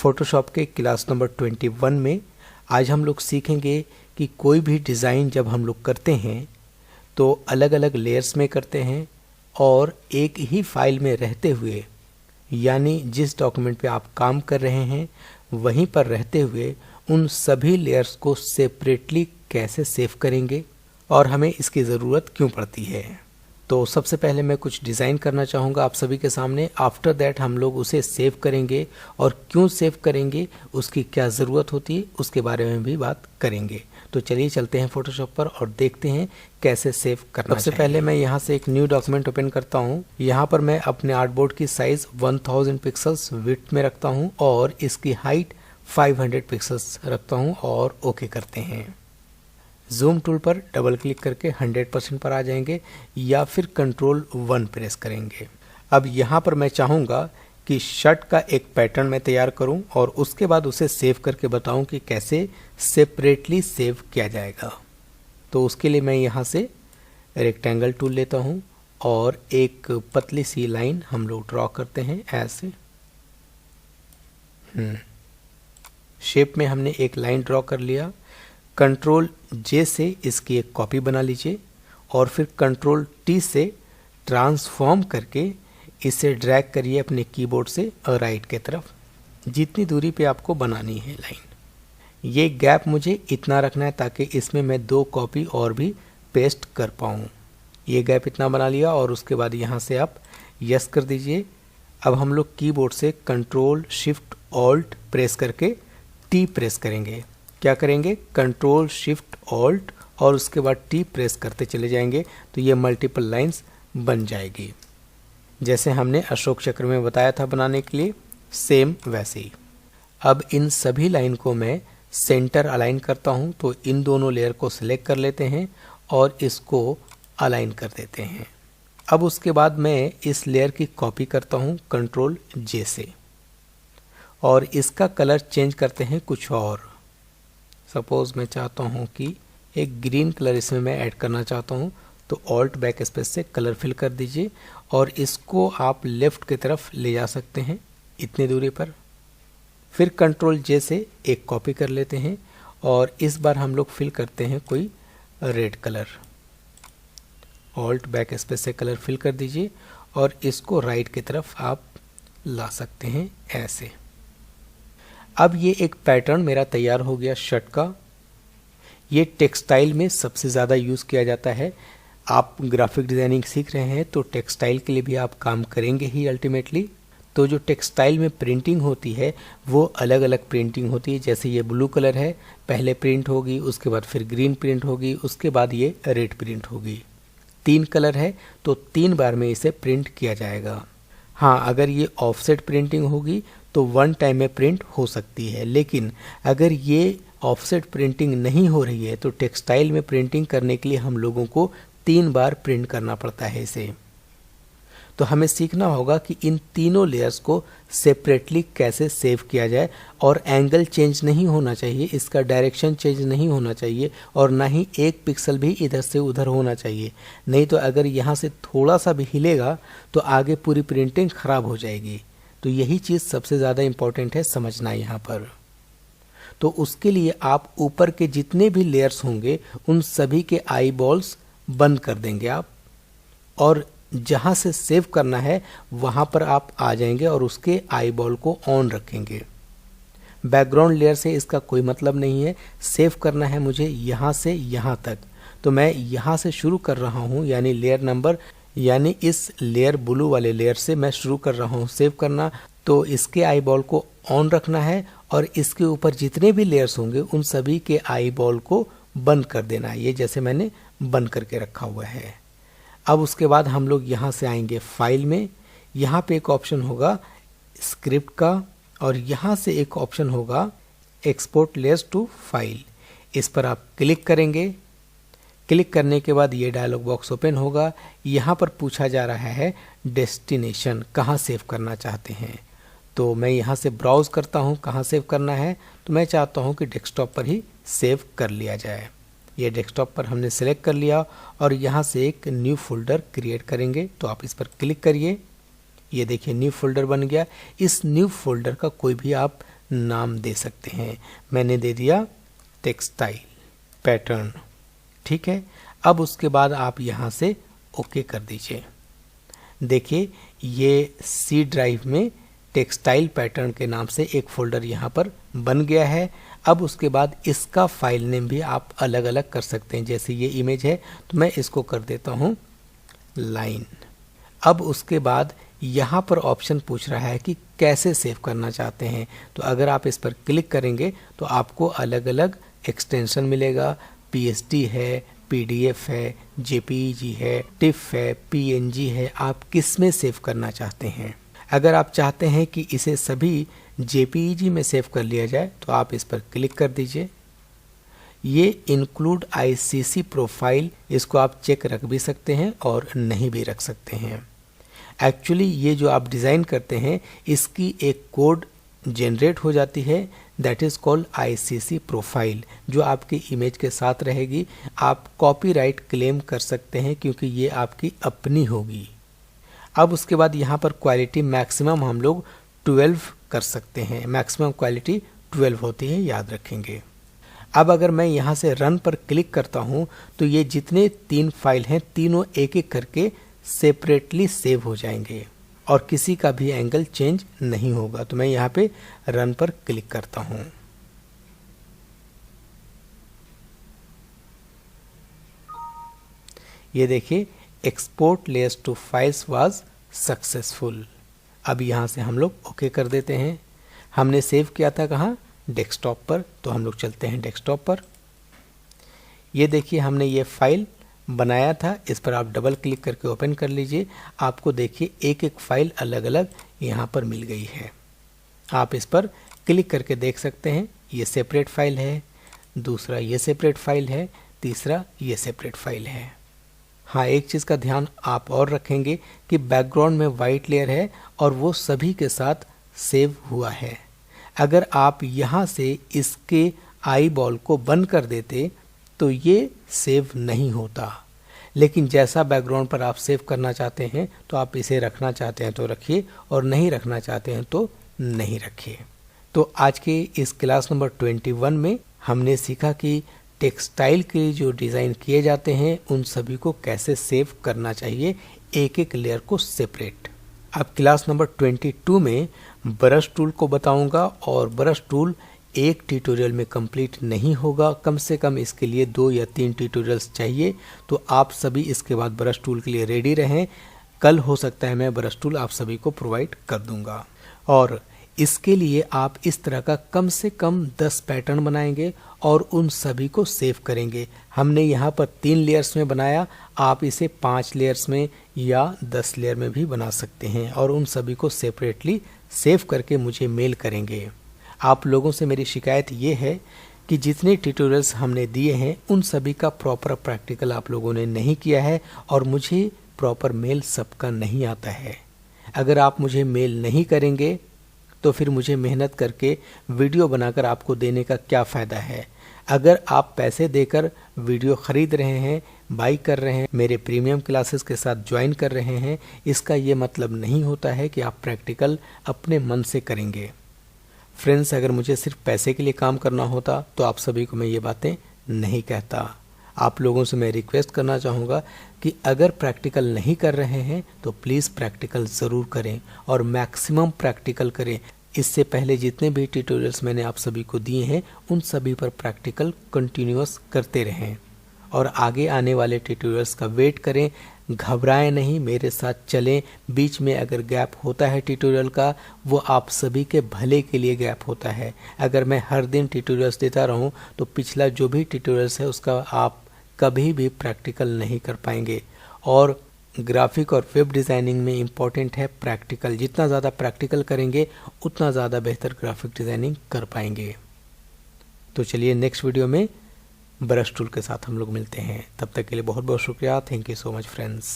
Photoshop के class number 21 में आज हम लोग सीखेंगे कि कोई भी डिज़ाइन जब हम लोग करते हैं तो अलग अलग लेयर्स में करते हैं और एक ही फाइल में रहते हुए, यानी जिस डॉक्यूमेंट पे आप काम कर रहे हैं वहीं पर रहते हुए उन सभी लेयर्स को सेपरेटली कैसे सेव करेंगे और हमें इसकी ज़रूरत क्यों पड़ती है। तो सबसे पहले मैं कुछ डिज़ाइन करना चाहूँगा आप सभी के सामने। आफ्टर दैट हम लोग उसे सेव करेंगे और क्यों सेव करेंगे, उसकी क्या ज़रूरत होती है, उसके बारे में भी बात करेंगे। तो चलिए चलते हैं फोटोशॉप पर और देखते हैं कैसे सेव करना। सबसे पहले मैं यहाँ से एक न्यू डॉक्यूमेंट ओपन करता हूँ। यहाँ पर मैं अपने आर्टबोर्ड की साइज़ 1000 पिक्सल्स विड्थ में रखता हूँ और इसकी हाइट 500 पिक्सल्स रखता हूँ और ओके करते हैं। जूम टूल पर डबल क्लिक करके 100% पर आ जाएंगे या फिर कंट्रोल 1 प्रेस करेंगे। अब यहाँ पर मैं चाहूँगा कि शर्ट का एक पैटर्न मैं तैयार करूँ और उसके बाद उसे सेव करके बताऊँ कि कैसे सेपरेटली सेव किया जाएगा। तो उसके लिए मैं यहाँ से रेक्टेंगल टूल लेता हूँ और एक पतली सी लाइन हम लोग ड्रॉ करते हैं ऐसे। शेप में हमने एक लाइन ड्रॉ कर लिया। कंट्रोल जे से इसकी एक कॉपी बना लीजिए और फिर कंट्रोल टी से ट्रांसफॉर्म करके इसे ड्रैग करिए अपने कीबोर्ड से राइट के तरफ, जितनी दूरी पे आपको बनानी है लाइन। ये गैप मुझे इतना रखना है ताकि इसमें मैं 2 कॉपी और भी पेस्ट कर पाऊँ। ये गैप इतना बना लिया और उसके बाद यहाँ से आप यस कर दीजिए। अब हम लोग कीबोर्ड से कंट्रोल शिफ्ट ऑल्ट प्रेस करके टी प्रेस करेंगे। क्या करेंगे, कंट्रोल शिफ्ट ऑल्ट और उसके बाद टी प्रेस करते चले जाएंगे तो ये मल्टीपल लाइंस बन जाएगी, जैसे हमने अशोक चक्र में बताया था बनाने के लिए, सेम वैसे ही। अब इन सभी लाइन को मैं सेंटर अलाइन करता हूँ। तो इन दोनों लेयर को सिलेक्ट कर लेते हैं और इसको अलाइन कर देते हैं। अब उसके बाद मैं इस लेयर की कॉपी करता हूँ कंट्रोल जे से और इसका कलर चेंज करते हैं कुछ और। सपोज मैं चाहता हूँ कि एक ग्रीन कलर इसमें मैं ऐड करना चाहता हूँ तो ऑल्ट बैक स्पेस से कलर फिल कर दीजिए और इसको आप लेफ्ट की तरफ ले जा सकते हैं इतनी दूरी पर। फिर कंट्रोल जे से एक कॉपी कर लेते हैं और इस बार हम लोग फिल करते हैं कोई red colour. Alt back space से कलर फिल कर दीजिए और इसको राइट की तरफ आप ला सकते हैं ऐसे। अब ये एक पैटर्न मेरा तैयार हो गया शर्ट का। ये टेक्सटाइल में सबसे ज़्यादा यूज़ किया जाता है। आप ग्राफिक डिज़ाइनिंग सीख रहे हैं तो टेक्सटाइल के लिए भी आप काम करेंगे ही अल्टीमेटली। तो जो टेक्सटाइल में प्रिंटिंग होती है वो अलग अलग प्रिंटिंग होती है। जैसे ये ब्लू कलर है, पहले प्रिंट होगी, उसके बाद फिर ग्रीन प्रिंट होगी, उसके बाद ये रेड प्रिंट होगी। 3 कलर है तो 3 बार में इसे प्रिंट किया जाएगा। हाँ, अगर ये ऑफसेट प्रिंटिंग होगी तो 1 टाइम में प्रिंट हो सकती है, लेकिन अगर ये ऑफसेट प्रिंटिंग नहीं हो रही है तो टेक्सटाइल में प्रिंटिंग करने के लिए हम लोगों को 3 बार प्रिंट करना पड़ता है इसे। तो हमें सीखना होगा कि इन तीनों लेयर्स को सेपरेटली कैसे सेव किया जाए और एंगल चेंज नहीं होना चाहिए, इसका डायरेक्शन चेंज नहीं होना चाहिए और ना ही 1 पिक्सल भी इधर से उधर होना चाहिए। नहीं तो अगर यहाँ से थोड़ा सा भी हिलेगा तो आगे पूरी प्रिंटिंग खराब हो जाएगी। तो यही चीज़ सबसे ज़्यादा इम्पोर्टेंट है समझना यहाँ पर। तो उसके लिए आप ऊपर के जितने भी लेयर्स होंगे उन सभी के आई बॉल्स बंद कर देंगे आप, और जहाँ से सेव करना है वहाँ पर आप आ जाएंगे और उसके आई बॉल को ऑन रखेंगे। बैकग्राउंड लेयर से इसका कोई मतलब नहीं है। सेव करना है मुझे यहाँ से यहाँ तक, तो मैं यहाँ से शुरू कर रहा हूँ, यानी लेयर नंबर, यानी इस लेयर ब्लू वाले लेयर से मैं शुरू कर रहा हूँ सेव करना। तो इसके आई बॉल को ऑन रखना है और इसके ऊपर जितने भी लेयर्स होंगे उन सभी के आई बॉल को बंद कर देना है, ये जैसे मैंने बंद करके रखा हुआ है। अब उसके बाद हम लोग यहाँ से आएंगे फाइल में। यहाँ पे एक ऑप्शन होगा स्क्रिप्ट का और यहाँ से एक ऑप्शन होगा एक्सपोर्ट लेयर्स टू फाइल। इस पर आप क्लिक करेंगे। क्लिक करने के बाद ये डायलॉग बॉक्स ओपन होगा। यहाँ पर पूछा जा रहा है डेस्टिनेशन, कहाँ सेव करना चाहते हैं। तो मैं यहाँ से ब्राउज करता हूँ कहाँ सेव करना है, तो मैं चाहता हूँ कि डेस्कटॉप पर ही सेव कर लिया जाए। ये डेस्कटॉप पर हमने सेलेक्ट कर लिया और यहाँ से एक न्यू फोल्डर क्रिएट करेंगे। तो आप इस पर क्लिक करिए, ये देखिए न्यू फोल्डर बन गया। इस न्यू फोल्डर का कोई भी आप नाम दे सकते हैं। मैंने दे दिया टेक्सटाइल पैटर्न, ठीक है। अब उसके बाद आप यहाँ से ओके कर दीजिए। देखिए ये सी ड्राइव में टेक्सटाइल पैटर्न के नाम से एक फोल्डर यहाँ पर बन गया है। अब उसके बाद इसका फाइल नेम भी आप अलग अलग कर सकते हैं। जैसे ये इमेज है तो मैं इसको कर देता हूँ लाइन। अब उसके बाद यहाँ पर ऑप्शन पूछ रहा है कि कैसे सेव करना चाहते हैं। तो अगर आप इस पर क्लिक करेंगे तो आपको अलग अलग एक्सटेंशन मिलेगा। PSD है, PDF है, JPEG है, TIFF है, PNG है। आप किस में सेव करना चाहते हैं? अगर आप चाहते हैं कि इसे सभी JPEG में सेव कर लिया जाए तो आप इस पर क्लिक कर दीजिए। ये इंक्लूड ICC प्रोफाइल, इसको आप चेक रख भी सकते हैं और नहीं भी रख सकते हैं। एक्चुअली ये जो आप डिज़ाइन करते हैं इसकी एक कोड जनरेट हो जाती है, that is called ICC profile, जो आपकी इमेज के साथ रहेगी। आप कॉपीराइट क्लेम कर सकते हैं क्योंकि ये आपकी अपनी होगी। अब उसके बाद यहाँ पर क्वालिटी मैक्सिमम हम लोग 12 कर सकते हैं। मैक्सिमम क्वालिटी 12 होती है, याद रखेंगे। अब अगर मैं यहाँ से रन पर क्लिक करता हूँ तो ये जितने 3 फाइल हैं तीनों एक एक करके सेपरेटली सेव हो जाएंगे और किसी का भी एंगल चेंज नहीं होगा। तो मैं यहाँ पे रन पर क्लिक करता हूँ। ये देखिए export layers to files was successful. अब यहाँ से हम लोग ओके कर देते हैं। हमने सेव किया था कहाँ? डेस्कटॉप पर। तो हम लोग चलते हैं डेस्कटॉप पर। ये देखिए हमने ये फाइल बनाया था, इस पर आप डबल क्लिक करके ओपन कर लीजिए। आपको देखिए एक एक फाइल अलग अलग यहाँ पर मिल गई है। आप इस पर क्लिक करके देख सकते हैं। ये सेपरेट फाइल है, दूसरा ये सेपरेट फाइल है, तीसरा ये सेपरेट फाइल है। हाँ, एक चीज़ का ध्यान आप और रखेंगे कि बैकग्राउंड में वाइट लेयर है और वो सभी के साथ सेव हुआ है। अगर आप यहाँ से इसके आई बॉल को बंद कर देते तो ये सेव नहीं होता। लेकिन जैसा बैकग्राउंड पर आप सेव करना चाहते हैं तो आप इसे रखना चाहते हैं तो रखिए और नहीं रखना चाहते हैं तो नहीं रखिए। तो आज के इस क्लास नंबर 21 में हमने सीखा कि टेक्सटाइल के जो डिज़ाइन किए जाते हैं उन सभी को कैसे सेव करना चाहिए, एक एक लेयर को सेपरेट। अब क्लास नंबर 22 में ब्रश टूल को बताऊंगा और ब्रश टूल एक ट्यूटोरियल में कंप्लीट नहीं होगा, कम से कम इसके लिए 2 या 3 ट्यूटोरियल्स चाहिए। तो आप सभी इसके बाद ब्रश टूल के लिए रेडी रहें। कल हो सकता है मैं ब्रश टूल आप सभी को प्रोवाइड कर दूंगा और इसके लिए आप इस तरह का कम से कम 10 पैटर्न बनाएंगे और उन सभी को सेव करेंगे। हमने यहाँ पर 3 लेयर्स में बनाया, आप इसे 5 लेयर्स में या 10 लेयर में भी बना सकते हैं और उन सभी को सेपरेटली सेव करके मुझे मेल करेंगे। आप लोगों से मेरी शिकायत ये है कि जितने ट्यूटोरियल्स हमने दिए हैं उन सभी का प्रॉपर प्रैक्टिकल आप लोगों ने नहीं किया है और मुझे प्रॉपर मेल सबका नहीं आता है। अगर आप मुझे मेल नहीं करेंगे तो फिर मुझे मेहनत करके वीडियो बनाकर आपको देने का क्या फ़ायदा है। अगर आप पैसे देकर वीडियो ख़रीद रहे हैं, बाई कर रहे हैं, मेरे प्रीमियम क्लासेस के साथ ज्वाइन कर रहे हैं, इसका ये मतलब नहीं होता है कि आप प्रैक्टिकल अपने मन से करेंगे। फ्रेंड्स, अगर मुझे सिर्फ पैसे के लिए काम करना होता तो आप सभी को मैं ये बातें नहीं कहता। आप लोगों से मैं रिक्वेस्ट करना चाहूँगा कि अगर प्रैक्टिकल नहीं कर रहे हैं तो प्लीज़ प्रैक्टिकल ज़रूर करें और मैक्सिमम प्रैक्टिकल करें। इससे पहले जितने भी ट्यूटोरियल्स मैंने आप सभी को दिए हैं उन सभी पर प्रैक्टिकल कंटिन्यूअस करते रहें और आगे आने वाले ट्यूटोरियल्स का वेट करें। घबराएं नहीं, मेरे साथ चलें। बीच में अगर गैप होता है ट्यूटोरियल का, वो आप सभी के भले के लिए गैप होता है। अगर मैं हर दिन ट्यूटोरियल्स देता रहूं तो पिछला जो भी ट्यूटोरियल्स है उसका आप कभी भी प्रैक्टिकल नहीं कर पाएंगे। और ग्राफिक और वेब डिज़ाइनिंग में इम्पॉर्टेंट है प्रैक्टिकल। जितना ज़्यादा प्रैक्टिकल करेंगे उतना ज़्यादा बेहतर ग्राफिक डिज़ाइनिंग कर पाएंगे। तो चलिए नेक्स्ट वीडियो में ब्रश टूल के साथ हम लोग मिलते हैं। तब तक के लिए बहुत बहुत शुक्रिया। Thank you so much friends.